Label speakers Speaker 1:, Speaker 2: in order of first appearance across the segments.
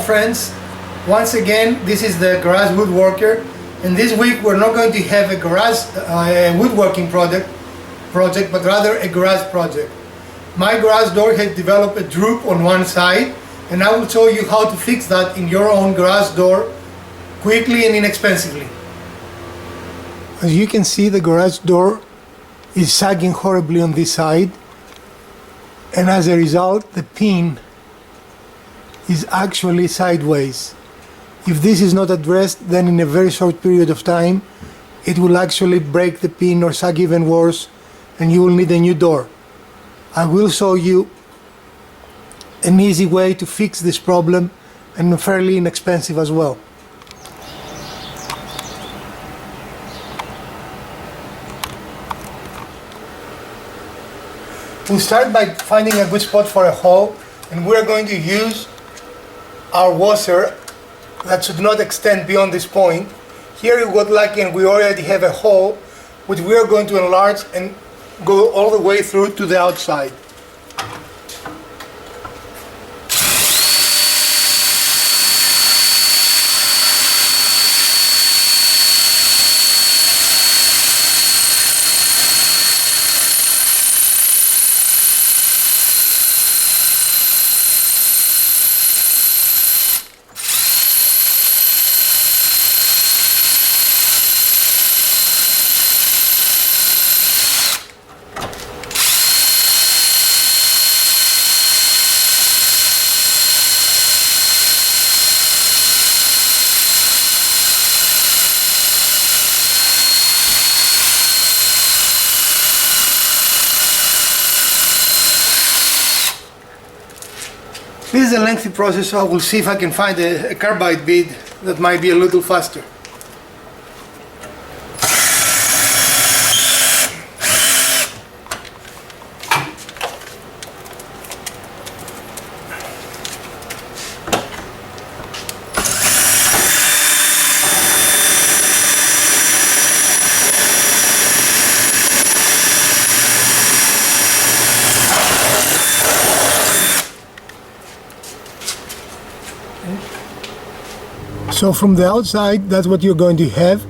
Speaker 1: friends, once again this is the Garage Woodworker, and this week we're not going to have a garage woodworking project but rather a garage project. My garage door has developed a droop on one side, and I will show you how to fix that in your own garage door quickly and inexpensively. As you can see, the garage door is sagging horribly on this side, and as a result the pin is actually sideways. If this is not addressed, then in a very short period of time it will actually break the pin or sag even worse, and you will need a new door. I will show you an easy way to fix this problem, and fairly inexpensive as well. We'll start by finding a good spot for a hole, and we're going to use our washer that should not extend beyond this point. Here we got lucky and we already have a hole which we are going to enlarge and go all the way through to the outside. This is a lengthy process, so I will see if I can find a carbide bead that might be a little faster. So from the outside, that's what you're going to have,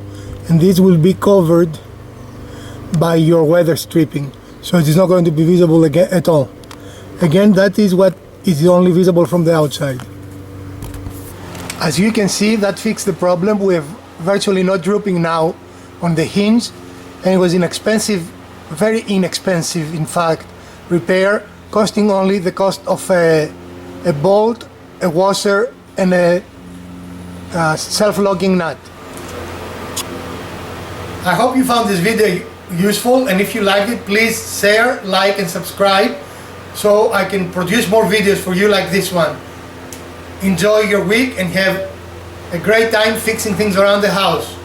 Speaker 1: and this will be covered by your weather stripping, so it is not going to be visible again at all. Again, that is what is only visible from the outside. As you can see, that fixed the problem. We have virtually no drooping now on the hinge, and it was inexpensive, very inexpensive in fact, repair, costing only the cost of a bolt, a washer, and a self-locking nut. I hope you found this video useful, and if you liked it, please share, like and subscribe so I can produce more videos for you like this one. Enjoy your week and have a great time fixing things around the house.